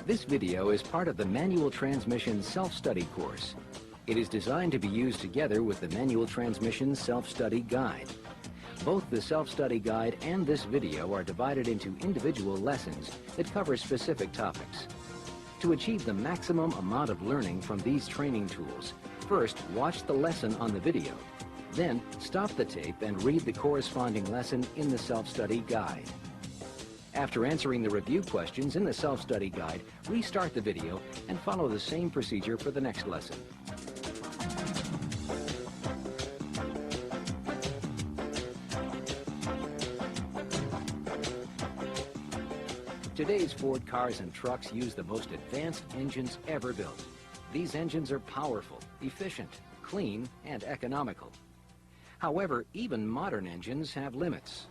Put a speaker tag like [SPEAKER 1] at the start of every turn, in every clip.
[SPEAKER 1] This video is part of the Manual Transmission Self-Study course. It is designed to be used together with the Manual Transmission Self-Study Guide. Both the Self-Study Guide and this video are divided into individual lessons that cover specific topics. To achieve the maximum amount of learning from these training tools, first watch the lesson on the video. Then stop the tape and read the corresponding lesson in the Self-Study Guide. After answering the review questions in the Self-Study Guide, restart the video and follow the same procedure for the next lesson. Today's Ford cars and trucks use the most advanced engines ever built. These engines are powerful, efficient, clean, and economical. However, even modern engines have limits.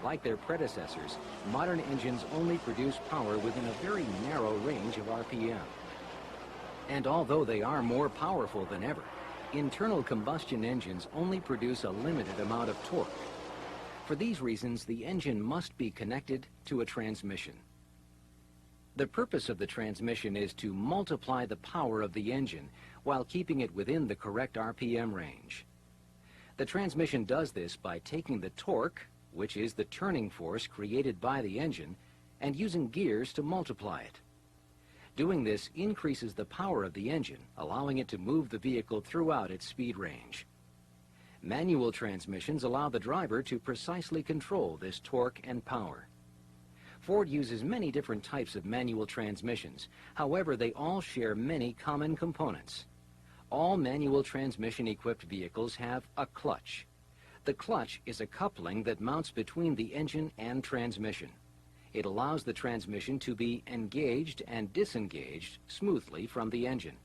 [SPEAKER 1] Like their predecessors, modern engines only produce power within a very narrow range of RPM. And although they are more powerful than ever, internal combustion engines only produce a limited amount of torque. For these reasons, the engine must be connected to a transmission. The purpose of the transmission is to multiply the power of the engine while keeping it within the correct RPM range. The transmission does this by taking the torque, which is the turning force created by the engine, and using gears to multiply it. Doing this increases the power of the engine, allowing it to move the vehicle throughout its speed range. Manual transmissions allow the driver to precisely control this torque and power. Ford uses many different types of manual transmissions. However, they all share many common components. All manual transmission-equipped vehicles have a clutch. The clutch is a coupling that mounts between the engine and transmission. It allows the transmission to be engaged and disengaged smoothly from the engine.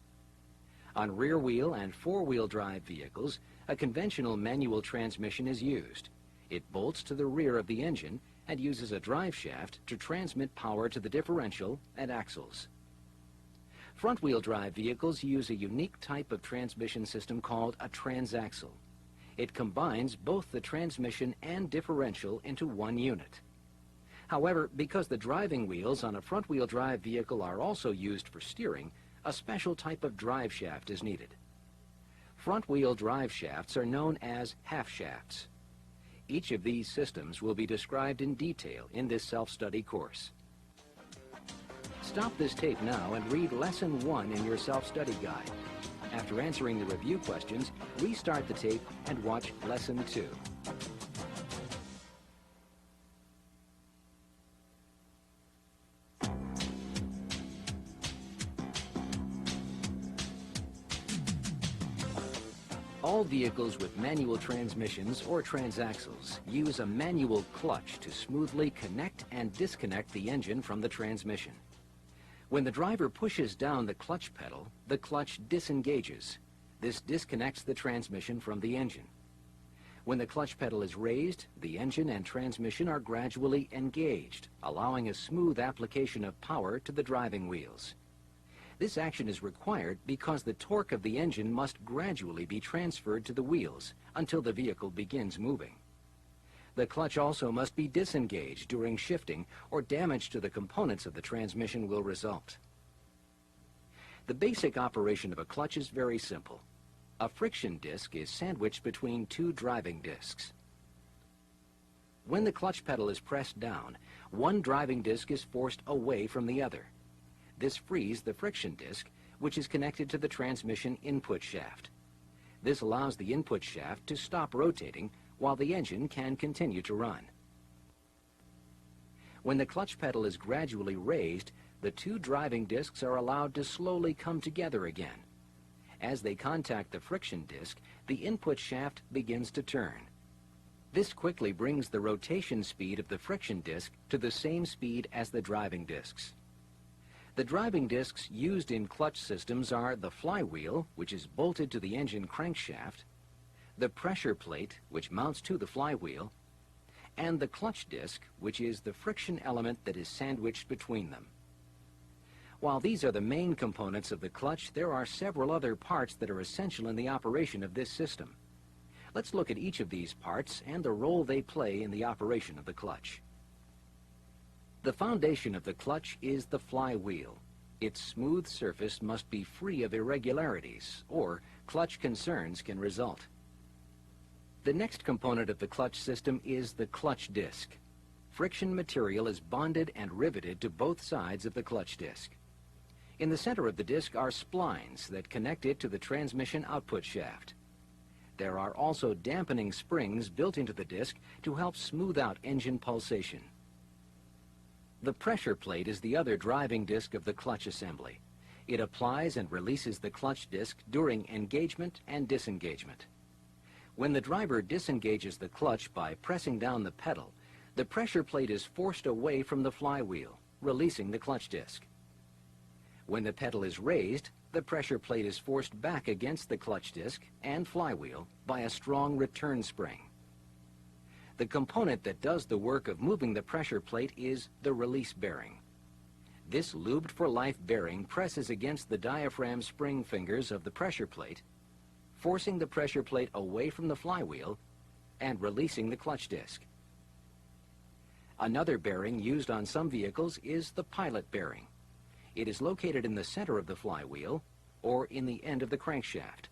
[SPEAKER 1] On rear-wheel and four-wheel drive vehicles, a conventional manual transmission is used. It bolts to the rear of the engine and uses a drive shaft to transmit power to the differential and axles. Front-wheel drive vehicles use a unique type of transmission system called a transaxle. It combines both the transmission and differential into one unit. However, because the driving wheels on a front-wheel drive vehicle are also used for steering, a special type of drive shaft is needed. Front-wheel drive shafts are known as half shafts. Each of these systems will be described in detail in this self-study course. Stop this tape now and read Lesson 1 in your self-study guide. After answering the review questions, restart the tape and watch Lesson 2. All vehicles with manual transmissions or transaxles use a manual clutch to smoothly connect and disconnect the engine from the transmission. When the driver pushes down the clutch pedal, the clutch disengages. This disconnects the transmission from the engine. When the clutch pedal is raised, the engine and transmission are gradually engaged, allowing a smooth application of power to the driving wheels. This action is required because the torque of the engine must gradually be transferred to the wheels until the vehicle begins moving. The clutch also must be disengaged during shifting, or damage to the components of the transmission will result. The basic operation of a clutch is very simple. A friction disc is sandwiched between two driving discs. When the clutch pedal is pressed down, one driving disc is forced away from the other. This frees the friction disc, which is connected to the transmission input shaft. This allows the input shaft to stop rotating while the engine can continue to run. When the clutch pedal is gradually raised, the two driving discs are allowed to slowly come together again. As they contact the friction disc, the input shaft begins to turn. This quickly brings the rotation speed of the friction disc to the same speed as the driving discs. The driving discs used in clutch systems are the flywheel, which is bolted to the engine crankshaft, the pressure plate, which mounts to the flywheel, and the clutch disc, which is the friction element that is sandwiched between them. While these are the main components of the clutch, there are several other parts that are essential in the operation of this system. Let's look at each of these parts and the role they play in the operation of the clutch. The foundation of the clutch is the flywheel. Its smooth surface must be free of irregularities, or clutch concerns can result. The next component of the clutch system is the clutch disc. Friction material is bonded and riveted to both sides of the clutch disc. In the center of the disc are splines that connect it to the transmission output shaft. There are also dampening springs built into the disc to help smooth out engine pulsation. The pressure plate is the other driving disc of the clutch assembly. It applies and releases the clutch disc during engagement and disengagement. When the driver disengages the clutch by pressing down the pedal, the pressure plate is forced away from the flywheel, releasing the clutch disc. When the pedal is raised, the pressure plate is forced back against the clutch disc and flywheel by a strong return spring. The component that does the work of moving the pressure plate is the release bearing. This lubed-for-life bearing presses against the diaphragm spring fingers of the pressure plate, forcing the pressure plate away from the flywheel and releasing the clutch disc. Another bearing used on some vehicles is the pilot bearing. It is located in the center of the flywheel or in the end of the crankshaft.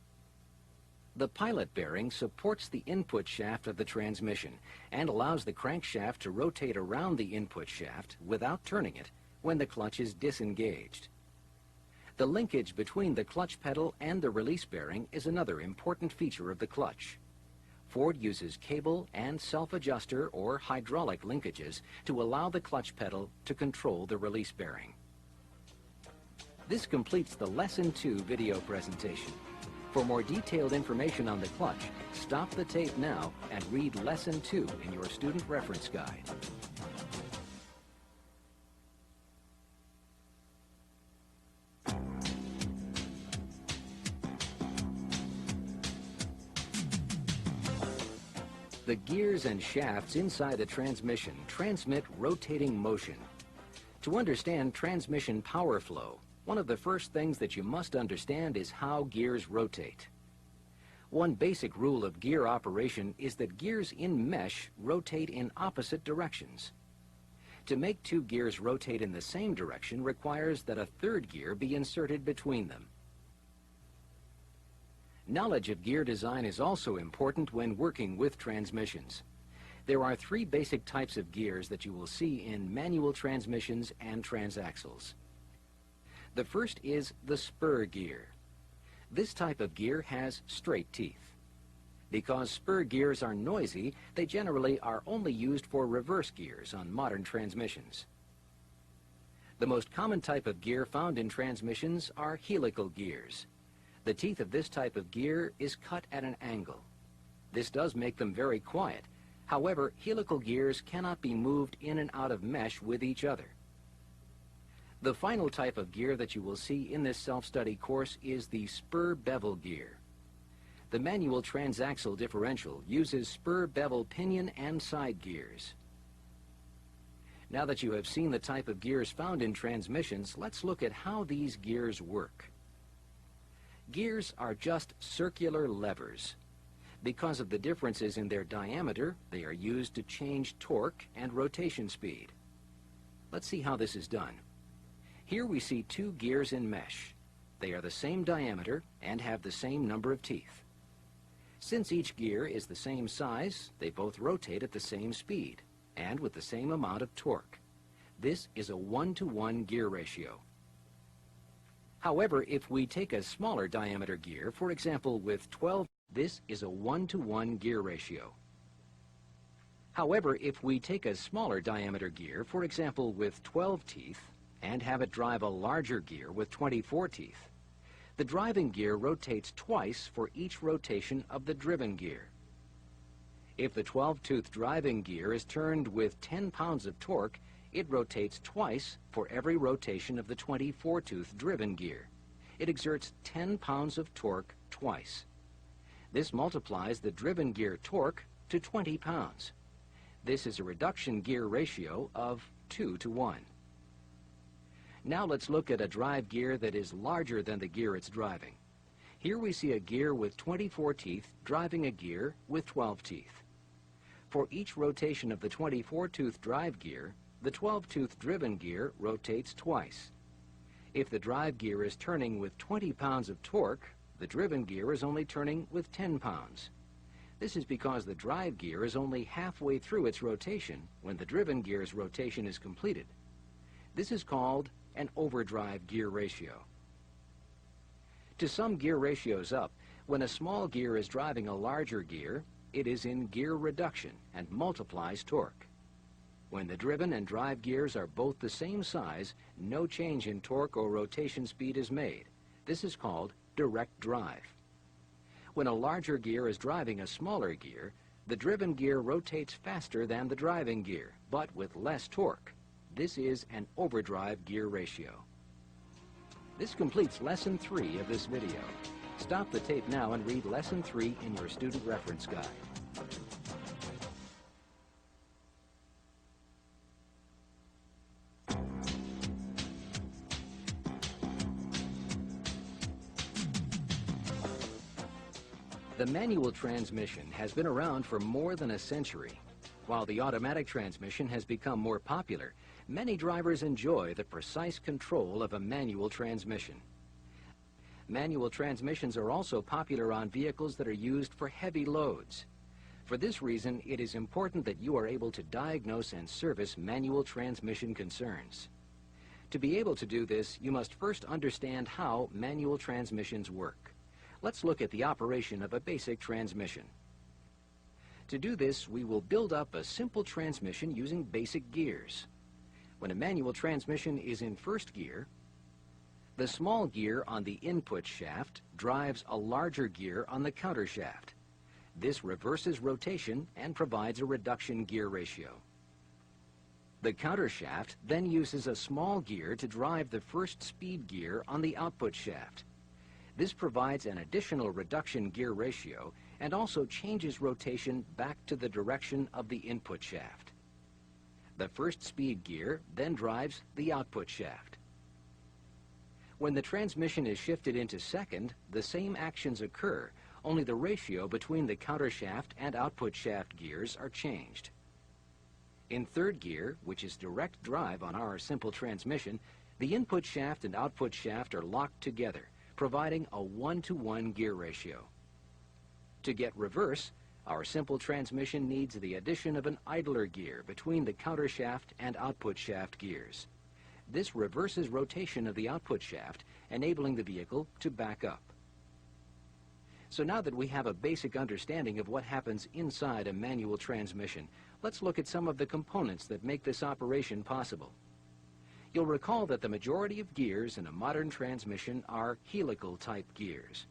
[SPEAKER 1] The pilot bearing supports the input shaft of the transmission and allows the crankshaft to rotate around the input shaft without turning it when the clutch is disengaged. The linkage between the clutch pedal and the release bearing is another important feature of the clutch. Ford uses cable and self-adjuster or hydraulic linkages to allow the clutch pedal to control the release bearing. This completes the Lesson 2 video presentation. For more detailed information on the clutch, stop the tape now and read Lesson 2 in your student reference guide. The gears and shafts inside the transmission transmit rotating motion. To understand transmission power flow, one of the first things that you must understand is how gears rotate. One basic rule of gear operation is that gears in mesh rotate in opposite directions. To make two gears rotate in the same direction requires that a third gear be inserted between them. Knowledge of gear design is also important when working with transmissions. There are three basic types of gears that you will see in manual transmissions and transaxles. The first is the spur gear. This type of gear has straight teeth. Because spur gears are noisy, they generally are only used for reverse gears on modern transmissions. The most common type of gear found in transmissions are helical gears. The teeth of this type of gear is cut at an angle. This does make them very quiet. However, helical gears cannot be moved in and out of mesh with each other. The final type of gear that you will see in this self-study course is the spur bevel gear. The manual transaxle differential uses spur bevel pinion and side gears. Now that you have seen the type of gears found in transmissions, let's look at how these gears work. Gears are just circular levers. Because of the differences in their diameter, they are used to change torque and rotation speed. Let's see how this is done. Here we see two gears in mesh. They are the same diameter and have the same number of teeth. Since each gear is the same size, they both rotate at the same speed and with the same amount of torque. This is a 1-to-1 gear ratio. However, if we take a smaller diameter gear, for example with 12, this is a 1-to-1 gear ratio. However, if we take a smaller diameter gear, for example with 12 teeth, and have it drive a larger gear with 24 teeth, the driving gear rotates twice for each rotation of the driven gear. If the 12-tooth driving gear is turned with 10 pounds of torque, it rotates twice for every rotation of the 24-tooth driven gear. It exerts 10 pounds of torque twice. This multiplies the driven gear torque to 20 pounds. This is a reduction gear ratio of 2-to-1. Now let's look at a drive gear that is larger than the gear it's driving. Here we see a gear with 24 teeth driving a gear with 12 teeth. For each rotation of the 24-tooth drive gear, the 12-tooth driven gear rotates twice. If the drive gear is turning with 20 pounds of torque, the driven gear is only turning with 10 pounds. This is because the drive gear is only halfway through its rotation when the driven gear's rotation is completed. This is called an overdrive gear ratio. To sum gear ratios up, when a small gear is driving a larger gear, it is in gear reduction and multiplies torque. When the driven and drive gears are both the same size, no change in torque or rotation speed is made. This is called direct drive. When a larger gear is driving a smaller gear, the driven gear rotates faster than the driving gear, but with less torque. This is an overdrive gear ratio. This completes Lesson 3 of this video. Stop the tape now and read Lesson 3 in your student reference guide. The manual transmission has been around for more than a century. While the automatic transmission has become more popular, many drivers enjoy the precise control of a manual transmission. Manual transmissions are also popular on vehicles that are used for heavy loads. For this reason, it is important that you are able to diagnose and service manual transmission concerns. To be able to do this, you must first understand how manual transmissions work. Let's look at the operation of a basic transmission. To do this, we will build up a simple transmission using basic gears. When a manual transmission is in first gear, the small gear on the input shaft drives a larger gear on the counter shaft. This reverses rotation and provides a reduction gear ratio. The counter shaft then uses a small gear to drive the first speed gear on the output shaft. This provides an additional reduction gear ratio and also changes rotation back to the direction of the input shaft. The first speed gear then drives the output shaft. When the transmission is shifted into second, the same actions occur, only the ratio between the counter shaft and output shaft gears are changed. In third gear, which is direct drive on our simple transmission, the input shaft and output shaft are locked together, providing a 1-to-1 gear ratio. To get reverse, our simple transmission needs the addition of an idler gear between the counter shaft and output shaft gears. This reverses rotation of the output shaft, enabling the vehicle to back up. So now that we have a basic understanding of what happens inside a manual transmission, let's look at some of the components that make this operation possible. You'll recall that the majority of gears in a modern transmission are helical-type gears.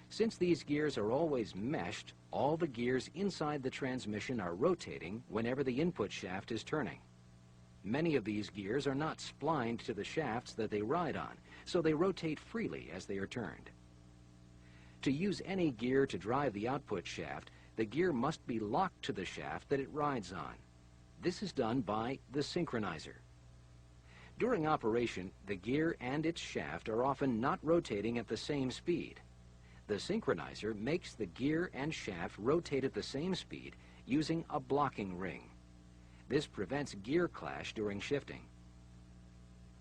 [SPEAKER 1] Since these gears are always meshed, all the gears inside the transmission are rotating whenever the input shaft is turning. Many of these gears are not splined to the shafts that they ride on, so they rotate freely as they are turned. To use any gear to drive the output shaft, the gear must be locked to the shaft that it rides on. This is done by the synchronizer. During operation, the gear and its shaft are often not rotating at the same speed. The synchronizer makes the gear and shaft rotate at the same speed using a blocking ring. This prevents gear clash during shifting.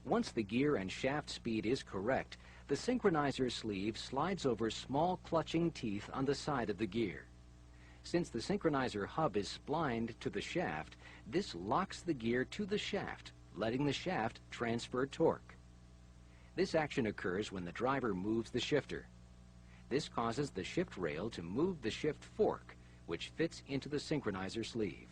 [SPEAKER 1] Once the gear and shaft speed is correct, the synchronizer sleeve slides over small clutching teeth on the side of the gear. Since the synchronizer hub is splined to the shaft, this locks the gear to the shaft, letting the shaft transfer torque. This action occurs when the driver moves the shifter. This causes the shift rail to move the shift fork, which fits into the synchronizer sleeve.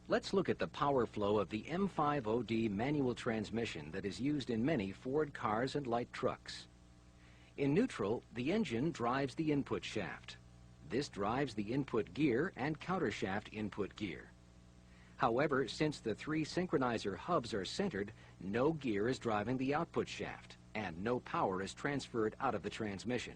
[SPEAKER 1] Let's look at the power flow of the M50D manual transmission that is used in many Ford cars and light trucks. In neutral, the engine drives the input shaft. This drives the input gear and countershaft input gear. However, since the three synchronizer hubs are centered, no gear is driving the output shaft, and no power is transferred out of the transmission.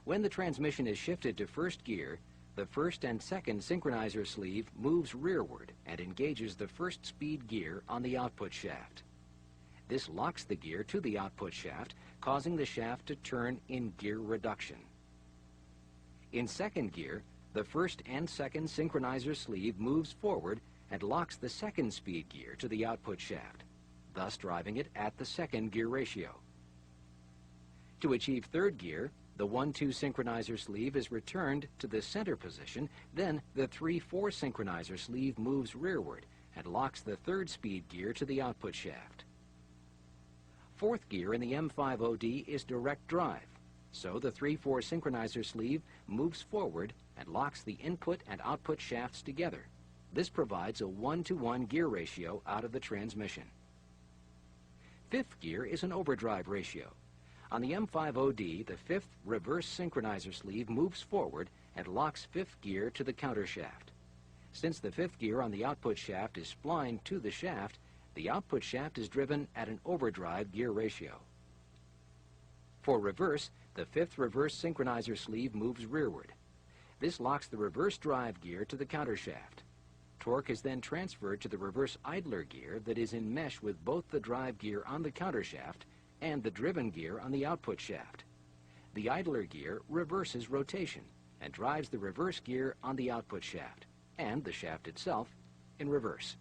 [SPEAKER 1] When the transmission is shifted to first gear, the first and second synchronizer sleeve moves rearward and engages the first speed gear on the output shaft. This locks the gear to the output shaft, causing the shaft to turn in gear reduction. In second gear, the first and second synchronizer sleeve moves forward and locks the second speed gear to the output shaft. thus driving it at the second gear ratio. To achieve third gear, the 1-2 synchronizer sleeve is returned to the center position, then the 3-4 synchronizer sleeve moves rearward and locks the third speed gear to the output shaft. Fourth gear in the M50D is direct drive, so the 3-4 synchronizer sleeve moves forward and locks the input and output shafts together. This provides a 1-to-1 gear ratio out of the transmission. Fifth gear is an overdrive ratio. On the M50D, the fifth reverse synchronizer sleeve moves forward and locks fifth gear to the counter shaft. Since the fifth gear on the output shaft is splined to the shaft, the output shaft is driven at an overdrive gear ratio. For reverse, the fifth reverse synchronizer sleeve moves rearward. This locks the reverse drive gear to the counter shaft. Torque is then transferred to the reverse idler gear that is in mesh with both the drive gear on the counter shaft and the driven gear on the output shaft. The idler gear reverses rotation and drives the reverse gear on the output shaft and the shaft itself in reverse.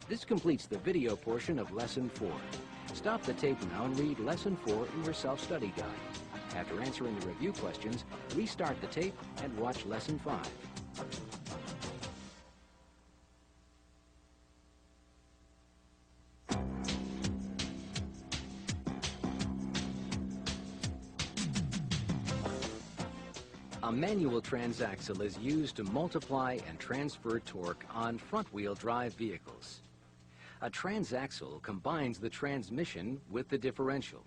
[SPEAKER 1] This completes the video portion of Lesson 4. Stop the tape now and read Lesson 4 in your self-study guide. After answering the review questions, restart the tape and watch Lesson 5. A manual transaxle is used to multiply and transfer torque on front-wheel drive vehicles. A transaxle combines the transmission with the differential.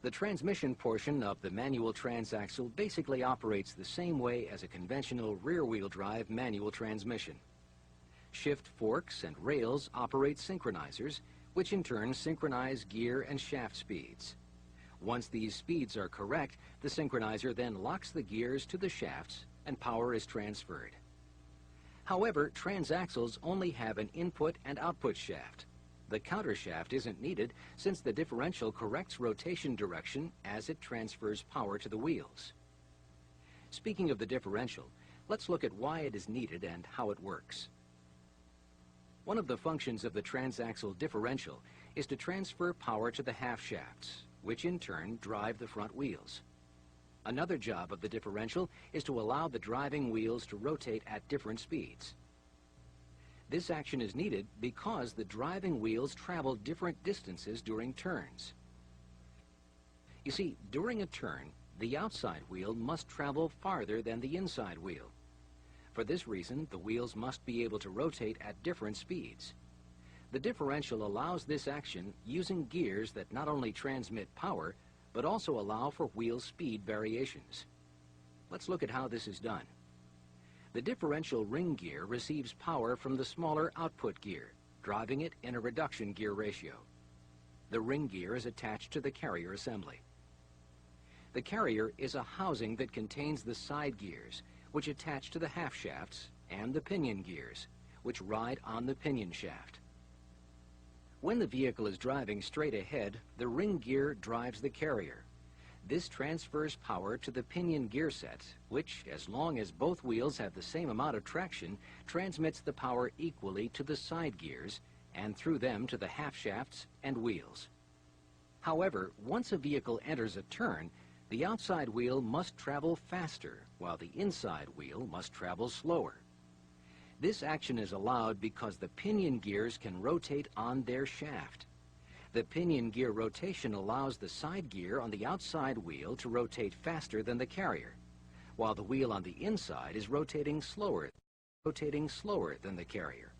[SPEAKER 1] The transmission portion of the manual transaxle basically operates the same way as a conventional rear-wheel drive manual transmission. Shift forks and rails operate synchronizers, which in turn synchronize gear and shaft speeds. Once these speeds are correct, the synchronizer then locks the gears to the shafts and power is transferred. However, transaxles only have an input and output shaft. The counter shaft isn't needed since the differential corrects rotation direction as it transfers power to the wheels. Speaking of the differential, let's look at why it is needed and how it works. One of the functions of the transaxle differential is to transfer power to the half shafts, which in turn drive the front wheels. Another job of the differential is to allow the driving wheels to rotate at different speeds. This action is needed because the driving wheels travel different distances during turns. You see, during a turn, the outside wheel must travel farther than the inside wheel. For this reason, the wheels must be able to rotate at different speeds. The differential allows this action using gears that not only transmit power, but also allow for wheel speed variations. Let's look at how this is done. The differential ring gear receives power from the smaller output gear, driving it in a reduction gear ratio. The ring gear is attached to the carrier assembly. The carrier is a housing that contains the side gears, which attach to the half shafts, and the pinion gears, which ride on the pinion shaft. When the vehicle is driving straight ahead, the ring gear drives the carrier. This transfers power to the pinion gear set, which, as long as both wheels have the same amount of traction, transmits the power equally to the side gears and through them to the half shafts and wheels. However, once a vehicle enters a turn, the outside wheel must travel faster, while the inside wheel must travel slower. This action is allowed because the pinion gears can rotate on their shaft. The pinion gear rotation allows the side gear on the outside wheel to rotate faster than the carrier, while the wheel on the inside is rotating slower than the carrier.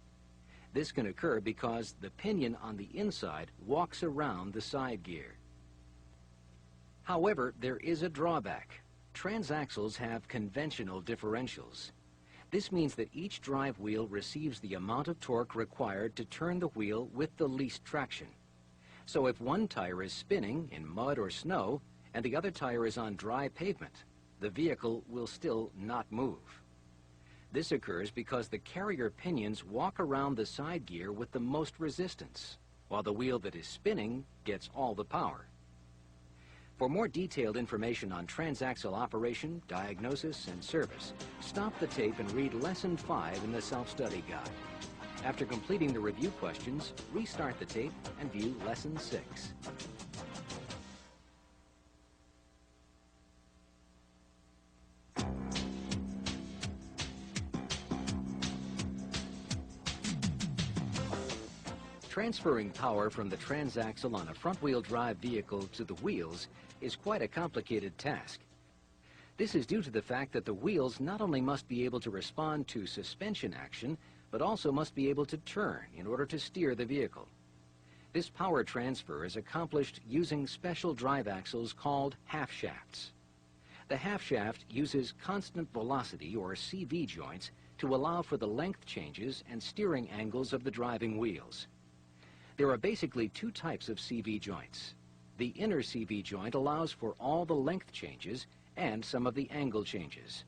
[SPEAKER 1] This can occur because the pinion on the inside walks around the side gear. However, there is a drawback. Transaxles have conventional differentials. This means that each drive wheel receives the amount of torque required to turn the wheel with the least traction. So if one tire is spinning in mud or snow and the other tire is on dry pavement, the vehicle will still not move. This occurs because the carrier pinions walk around the side gear with the most resistance, while the wheel that is spinning gets all the power. For more detailed information on transaxle operation, diagnosis, and service, stop the tape and read Lesson 5 in the Self-Study Guide. After completing the review questions, restart the tape and view Lesson 6. Transferring power from the transaxle on a front-wheel drive vehicle to the wheels is quite a complicated task. This is due to the fact that the wheels not only must be able to respond to suspension action, but also must be able to turn in order to steer the vehicle. This power transfer is accomplished using special drive axles called half shafts. The half shaft uses constant velocity, or CV joints, to allow for the length changes and steering angles of the driving wheels. There are basically two types of CV joints. The inner CV joint allows for all the length changes and some of the angle changes,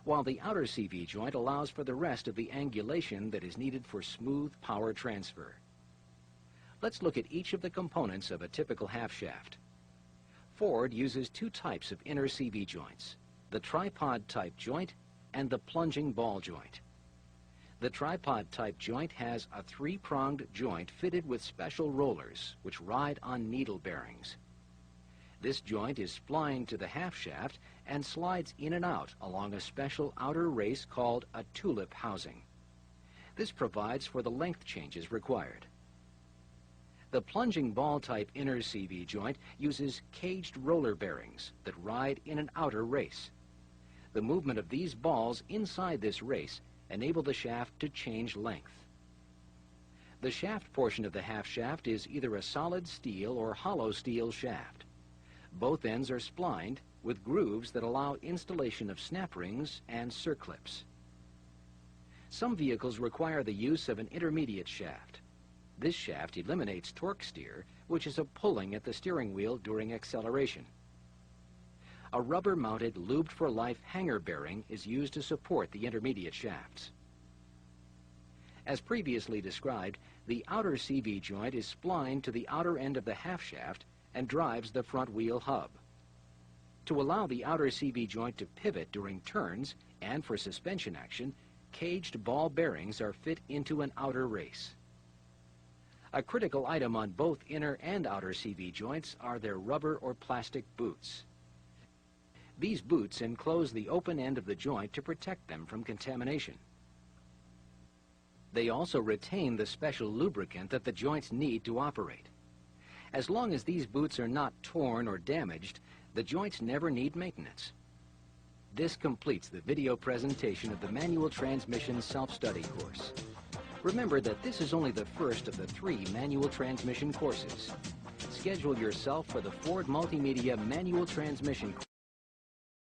[SPEAKER 1] while the outer CV joint allows for the rest of the angulation that is needed for smooth power transfer. Let's look at each of the components of a typical half shaft. Ford uses two types of inner CV joints, the tripod type joint and the plunging ball joint. The tripod-type joint has a three-pronged joint fitted with special rollers which ride on needle bearings. This joint is splined to the half shaft and slides in and out along a special outer race called a tulip housing. This provides for the length changes required. The plunging ball-type inner CV joint uses caged roller bearings that ride in an outer race. The movement of these balls inside this race enable the shaft to change length. The shaft portion of the half shaft is either a solid steel or hollow steel shaft. Both ends are splined with grooves that allow installation of snap rings and circlips. Some vehicles require the use of an intermediate shaft. This shaft eliminates torque steer, which is a pulling at the steering wheel during acceleration. A rubber-mounted lubed-for-life hanger bearing is used to support the intermediate shafts. As previously described, the outer CV joint is splined to the outer end of the half shaft and drives the front wheel hub. To allow the outer CV joint to pivot during turns and for suspension action, caged ball bearings are fit into an outer race. A critical item on both inner and outer CV joints are their rubber or plastic boots. These boots enclose the open end of the joint to protect them from contamination. They also retain the special lubricant that the joints need to operate. As long as these boots are not torn or damaged, the joints never need maintenance. This completes the video presentation of the Manual Transmission Self-Study course. Remember that this is only the first of the 3 manual transmission courses. Schedule yourself for the Ford Multimedia Manual Transmission course.